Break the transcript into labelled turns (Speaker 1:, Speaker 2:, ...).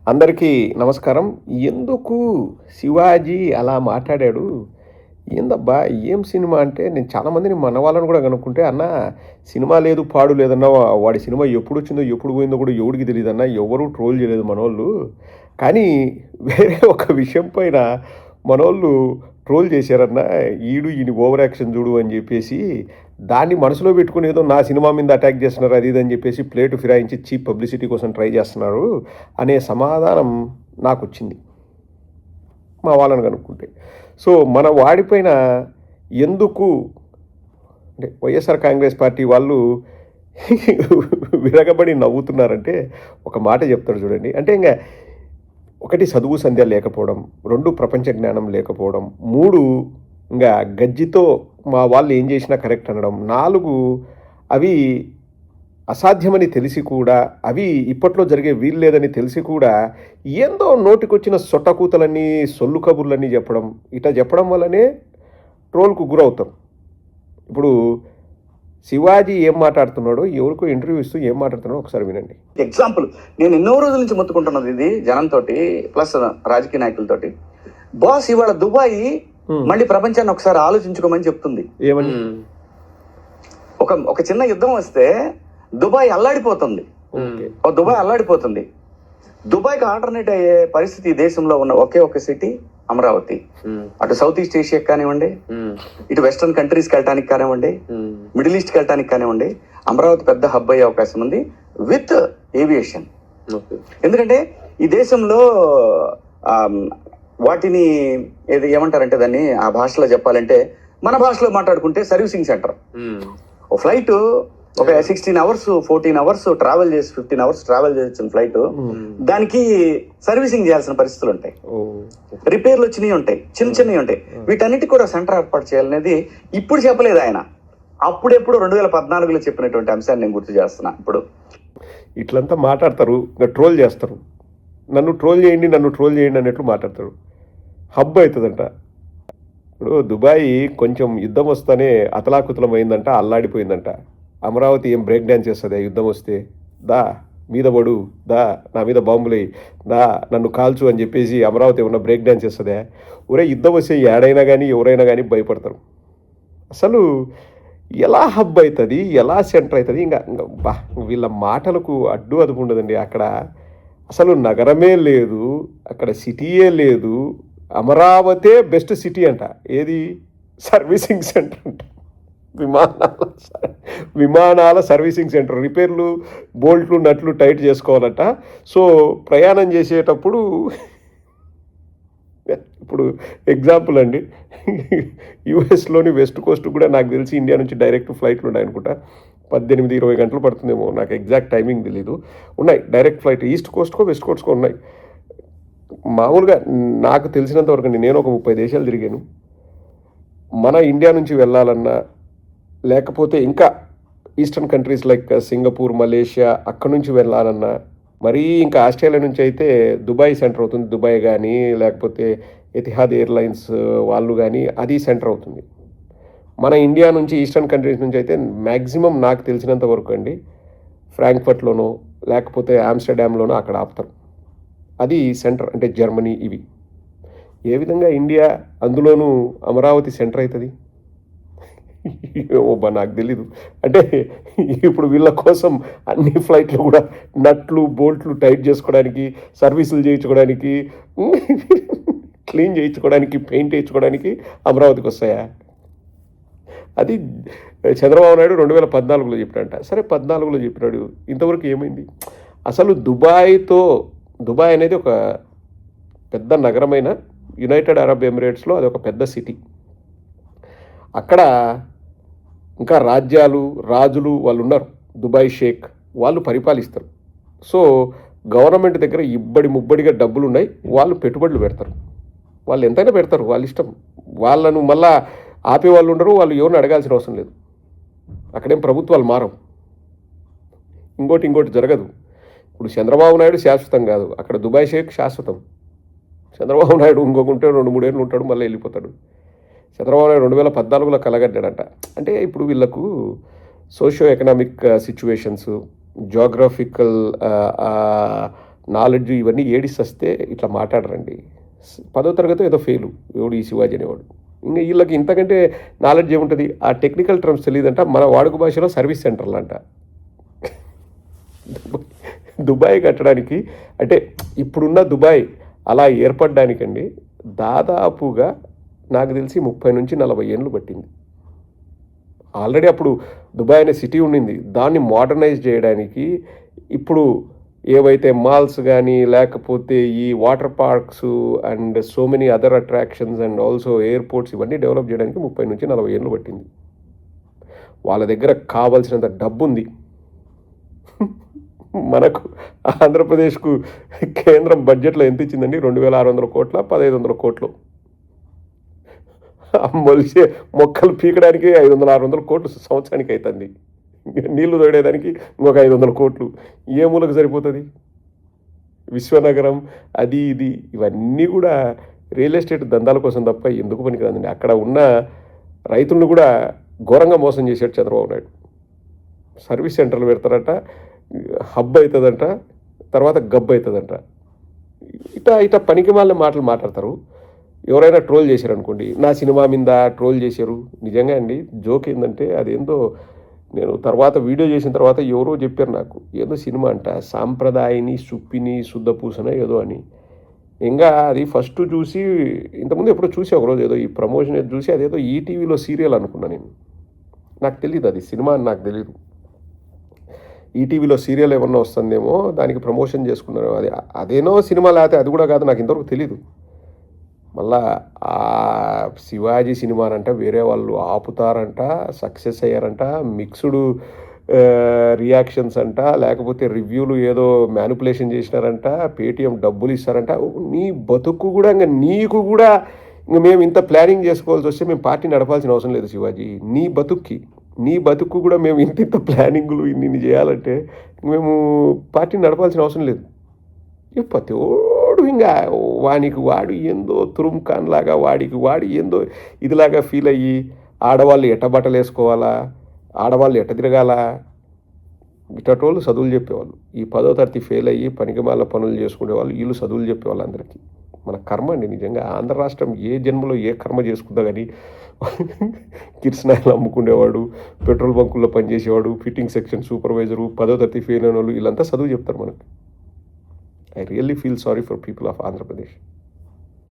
Speaker 1: అందరికీ నమస్కారం. ఎందుకు శివాజీ అలా మాట్లాడాడు? ఏందబ్బా! ఏం సినిమా అంటే నేను చాలామందిని మన వాళ్ళని కూడా కనుక్కుంటే, "అన్నా సినిమా లేదు, పాడు లేదన్నా. వాడి సినిమా ఎప్పుడొచ్చిందో, ఎప్పుడు పోయిందో కూడా ఎవడికి తెలీదన్నా. ఎవ్వరూ ట్రోల్ చేయలేదు మనోళ్ళు." కానీ వేరే ఒక విషయం పైన మనోళ్ళు ట్రోల్ చేశారన్నా. ఈయన ఓవర్ యాక్షన్ చూడు అని చెప్పేసి, దాన్ని మనసులో పెట్టుకొని ఏదో నా సినిమా మీద అటాక్ చేస్తున్నారు అది ఇది అని చెప్పేసి ప్లేటు ఫిరాయించి చీప్ పబ్లిసిటీ కోసం ట్రై చేస్తున్నారు అనే సమాధానం నాకొచ్చింది మా వాళ్ళని కనుక్కుంటే. సో మన వాడిపైన ఎందుకు అంటే వైఎస్ఆర్ కాంగ్రెస్ పార్టీ వాళ్ళు విరగబడి నవ్వుతున్నారంటే ఒక మాట చెప్తారు చూడండి. అంటే ఇంకా ఒకటి చదువు సంధ్య లేకపోవడం, 2 ప్రపంచ జ్ఞానం లేకపోవడం, 3 ఇంకా గజ్జితో మా వాళ్ళు ఏం చేసినా కరెక్ట్ అనడం, 4 అవి అసాధ్యమని తెలిసి కూడా, అవి ఇప్పట్లో జరిగే వీలు లేదని తెలిసి కూడా ఏందో నోటికొచ్చిన సొట్టకూతలన్నీ సొల్లు కబుర్లన్నీ చెప్పడం, ఇట్లా చెప్పడం వల్లనే ట్రోల్కు గురవుతాం. ఇప్పుడు శివాజీ ఏం మాట్లాడుతున్నాడో, ఎవరికో ఇంటర్వ్యూ ఇస్తూ ఏం మాట్లాడుతున్నాడో ఒకసారి వినండి.
Speaker 2: ఎగ్జాంపుల్, నేను ఎన్నో రోజుల నుంచి మొత్తుకుంటున్నది ఇది జనంతో ప్లస్ రాజకీయ నాయకులతోటి. బాస్ ఇవాళ దుబాయ్ మళ్ళీ ప్రపంచాన్ని ఒకసారి ఆలోచించుకోమని చెప్తుంది.
Speaker 1: ఏమని?
Speaker 2: ఒక చిన్న యుద్ధం వస్తే దుబాయ్ అల్లాడిపోతుంది. దుబాయ్ అల్లాడిపోతుంది. దుబాయ్కి ఆల్టర్నేట్ అయ్యే పరిస్థితి ఈ దేశంలో ఉన్న ఒకే ఒక సిటీ అమరావతి. అటు సౌత్ ఈస్ట్ ఏషియాకి కానివ్వండి, ఇటు వెస్టర్న్ కంట్రీస్కి వెళ్ళటానికి కానివ్వండి, మిడిల్ ఈస్ట్కి వెళ్ళటానికి కానివ్వండి, అమరావతి పెద్ద హబ్ అయ్యే అవకాశం ఉంది విత్ ఏవియేషన్. ఎందుకంటే ఈ దేశంలో వాటిని ఏమంటారంటే దాన్ని ఆ భాషలో చెప్పాలంటే, మన భాషలో మాట్లాడుకుంటే సర్వీసింగ్ సెంటర్. ఓ ఫ్లైట్ ఒక 16 hours 14 hours ట్రావెల్ చేసి 15 hours ట్రావెల్ చేసిన ఫ్లైట్, దానికి సర్వీసింగ్ చేయాల్సిన పరిస్థితులు ఉంటాయి, రిపేర్లు వచ్చినవి ఉంటాయి, చిన్నవి ఉంటాయి. వీటన్నిటి కూడా సెంటర్ ఏర్పాటు చేయాలనేది ఇప్పుడు చెప్పలేదు ఆయన, అప్పుడెప్పుడు 2014లో చెప్పినటువంటి అంశాన్ని నేను గుర్తు చేస్తున్నా. ఇప్పుడు
Speaker 1: ఇట్లంతా మాట్లాడతారు, ఇంకా ట్రోల్ చేస్తారు. నన్ను ట్రోల్ చేయండి అన్నట్లు మాట్లాడతారు. హబ్ అవుతుందంట. ఇప్పుడు దుబాయ్ కొంచెం యుద్ధం వస్తేనే అతలాకుతలం అయిందంట, అల్లాడిపోయిందంట. అమరావతి ఏం బ్రేక్ డ్యాన్స్ చేస్తుంది యుద్ధం వస్తే? దా మీద పడు, దా నా మీద బాంబులే, దా నన్ను కాల్చు అని చెప్పేసి అమరావతి ఏమన్నా బ్రేక్ డ్యాన్స్ చేస్తుందా? ఒరే యుద్ధం వస్తే ఏడైనా కానీ ఎవరైనా కానీ భయపడతారు. అసలు ఎలా హబ్ అవుతుంది, ఎలా సెంటర్ అవుతుంది? ఇంకా వీళ్ళ మాటలకు అడ్డు అదుపు ఉండదండి. అక్కడ అసలు నగరమే లేదు, అక్కడ సిటీయే లేదు. అమరావతే బెస్ట్ సిటీ అంట. ఏది? సర్వీసింగ్ సెంటర్ అంట. విమానాల సర్వీసింగ్ సెంటర్. రిపేర్లు, బోల్ట్లు, నట్లు టైట్ చేసుకోవాలట. సో ప్రయాణం చేసేటప్పుడు ఇప్పుడు ఎగ్జాంపుల్ అండి, యుఎస్లోని వెస్ట్ కోస్ట్ కూడా నాకు తెలిసి ఇండియా నుంచి డైరెక్ట్ ఫ్లైట్లు ఉన్నాయి అనుకుంటా. 18-20 గంటలు పడుతుందేమో, నాకు ఎగ్జాక్ట్ టైమింగ్ తెలీదు. ఉన్నాయి డైరెక్ట్ ఫ్లైట్, ఈస్ట్ కోస్ట్కో వెస్ట్ కోస్ట్కో ఉన్నాయి. మామూలుగా నాకు తెలిసినంత వరకు నేను ఒక 30 దేశాలు తిరిగాను. మన ఇండియా నుంచి వెళ్ళాలన్నా, లేకపోతే ఇంకా eastern countries like Singapore, Malaysia అక్కడ నుంచి వెళ్ళాలన్నా, మరీ ఇంకా ఆస్ట్రేలియా నుంచి అయితే దుబాయ్ సెంటర్ అవుతుంది. దుబాయ్ కానీ లేకపోతే ఎతిహాద్ ఎయిర్లైన్స్ వాళ్ళు కానీ అది సెంటర్ అవుతుంది. మన ఇండియా నుంచి ఈస్టర్న్ కంట్రీస్ నుంచి అయితే మ్యాక్సిమం నాకు తెలిసినంత వరకు అండి ఫ్రాంక్ఫర్ట్లోనో లేకపోతే ఆమ్స్టర్డామ్లోనో అక్కడ ఆపుతారు. అది సెంటర్, అంటే జర్మనీ. ఇవి ఏ విధంగా ఇండియా అందులోనూ అమరావతి సెంటర్ అవుతుంది? ఏమోబ్బా నాకు తెలీదు. అంటే ఇప్పుడు వీళ్ళ కోసం అన్ని ఫ్లైట్లు కూడా నట్లు, బోల్ట్లు టైట్ చేసుకోవడానికి, సర్వీసులు చేయించుకోవడానికి, క్లీన్ చేయించుకోవడానికి, పెయింట్ వేయించుకోవడానికి అమరావతికి వస్తాయా? అది చంద్రబాబు నాయుడు 2014లో చెప్పినట్ట. సరే 14లో చెప్పినాడు, ఇంతవరకు ఏమైంది? అసలు దుబాయ్ అనేది ఒక పెద్ద నగరమైన యునైటెడ్ అరబ్ ఎమిరేట్స్లో అది ఒక పెద్ద సిటీ. అక్కడ ఇంకా రాజులు వాళ్ళు ఉన్నారు. దుబాయ్ షేక్ వాళ్ళు పరిపాలిస్తారు. సో గవర్నమెంట్ దగ్గర ముబ్బడిగా డబ్బులు ఉన్నాయి. వాళ్ళు పెట్టుబడులు పెడతారు. వాళ్ళు ఎంతైనా పెడతారు, వాళ్ళ ఇష్టం. వాళ్ళను మళ్ళా ఆపే వాళ్ళు ఉండరు, వాళ్ళు ఎవరిని అడగాల్సిన అవసరం లేదు. అక్కడేం ప్రభుత్వాలు మారవు. ఇంకోటి జరగదు. ఇప్పుడు చంద్రబాబు నాయుడు శాశ్వతం కాదు, అక్కడ దుబాయ్ షేక్ శాశ్వతం. చంద్రబాబు నాయుడు ఇంకొకుంటే 2-3 ఏళ్ళు ఉంటాడు, మళ్ళీ వెళ్ళిపోతాడు. చంద్రబాబు నాయుడు 2014లో కలగడ్డాడంట. అంటే ఇప్పుడు వీళ్ళకు socio economic situations, geographical knowledge ఇవన్నీ ఏడిస్తే ఇట్లా మాట్లాడరండి. 10వ తరగతి ఏదో ఫెయిలు ఎవడు ఈ శివాజీ అనేవాడు. ఇంకా వీళ్ళకి ఇంతకంటే నాలెడ్జ్ ఏముంటుంది? ఆ టెక్నికల్ టర్మ్స్ తెలియదంట. మన వాడుక భాషలో సర్వీస్ సెంటర్లు అంట. దుబాయ్ కట్టడానికి అంటే ఇప్పుడున్న దుబాయ్ అలా ఏర్పడడానికండి దాదాపుగా నాకు తెలిసి 30 నుంచి 40 ఏళ్ళు పట్టింది. ఆల్రెడీ అప్పుడు దుబాయ్ అనే సిటీ ఉండింది. దాన్ని మోడర్నైజ్ చేయడానికి ఇప్పుడు ఏవైతే మాల్స్ కానీ లేకపోతే ఈ water parks and so many other attractions and also airports ఇవన్నీ డెవలప్ చేయడానికి 30 నుంచి 40 ఏళ్ళు పట్టింది. వాళ్ళ దగ్గర కావాల్సినంత డబ్బు ఉంది. మనకు ఆంధ్రప్రదేశ్కు కేంద్రం బడ్జెట్లో ఎంత ఇచ్చిందండి? 2,600 కోట్ల 1,500 కోట్లు. మొలిసే మొక్కలు పీకడానికి 500-600 కోట్లు సంవత్సరానికి అవుతుంది. నీళ్లు తోడేదానికి ఇంకొక 500 కోట్లు. ఏ మూలకు సరిపోతుంది? విశ్వనగరం అది ఇది ఇవన్నీ కూడా రియల్ ఎస్టేట్ దందాల కోసం తప్ప ఎందుకు పనికిరాదండి. అక్కడ ఉన్న రైతులను కూడా ఘోరంగా మోసం చేశాడు చంద్రబాబు నాయుడు. సర్వీస్ సెంటర్లు పెడతారట, హబ్ అవుతుందంట, తర్వాత గబ్బు అవుతుందంట. ఇట్లా పనికి మాలిన మాటలు మాట్లాడతారు. ఎవరైనా ట్రోల్ చేశారు అనుకోండి, నా సినిమా మీద ట్రోల్ చేశారు. నిజంగా అండి జోక్ ఏంటంటే అదేందో నేను తర్వాత వీడియో చేసిన తర్వాత ఎవరో చెప్పారు నాకు, ఏదో సినిమా అంట సాంప్రదాయని సుప్పిని శుద్ధపూసన ఏదో అని. ఇంకా అది ఫస్ట్ చూసి ఇంతకుముందు ఎప్పుడో చూసి ఒకరోజు ఏదో ఈ ప్రమోషన్ ఏదో చూసి అదేదో ఈటీవీలో సీరియల్ అనుకున్నా నేను. నాకు తెలియదు అది సినిమా అని నాకు తెలియదు. ఈటీవీలో సీరియల్ ఏమన్నా వస్తుందేమో దానికి ప్రమోషన్ చేసుకున్నారు. అదేనో సినిమా లేకపోతే అది కూడా కాదు, నాకు ఇంతవరకు తెలీదు. మళ్ళా ఆ శివాజీ సినిమానంట వేరే వాళ్ళు ఆపుతారంట, సక్సెస్ అయ్యారంట, మిక్స్డ్ రియాక్షన్స్ అంట, లేకపోతే రివ్యూలు ఏదో మ్యానిపులేషన్ చేసినారంట, పేటీఎం డబ్బులు ఇస్తారంట. నీ బతుకు కూడా ఇంకా నీకు కూడా ఇంక మేము ఇంత ప్లానింగ్ చేసుకోవాల్సి వస్తే మేము పార్టీ నడపాల్సిన అవసరం లేదు శివాజీ. నీ బతుకు కూడా మేము ఇంత ప్లానింగ్లు ఇన్ని చేయాలంటే మేము పార్టీని నడపాల్సిన అవసరం లేదు. ప్రతివాడు ఇంకా వానికి వాడు ఏందో తురుంఖాన్ లాగా వాడికి వాడు ఏందో ఇదిలాగా ఫీల్ అయ్యి ఆడవాళ్ళు ఎట్ట బట్టలు వేసుకోవాలా, ఆడవాళ్ళు ఎట్ట తిరగాలా, ఇటోళ్ళు చదువులు చెప్పేవాళ్ళు. ఈ 10వ తరగతి ఫెయిల్ అయ్యి పనికిమాల పనులు చేసుకునేవాళ్ళు, వీళ్ళు చదువులు చెప్పేవాళ్ళు. అందరికీ మన కర్మ అండి నిజంగా. ఆంధ్ర రాష్ట్రం ఏ జన్మలో ఏ కర్మ చేసుకుందా కానీ కిరసనాయిలు అమ్ముకునేవాడు, పెట్రోల్ బంకుల్లో పనిచేసేవాడు, ఫిట్టింగ్ సెక్షన్ సూపర్వైజరు, 10వ తరగతి ఫెయిల్ అయిన వాళ్ళు వీళ్ళంతా చదువు చెప్తారు మనకు. I really feel sorry for people of Andhra Pradesh.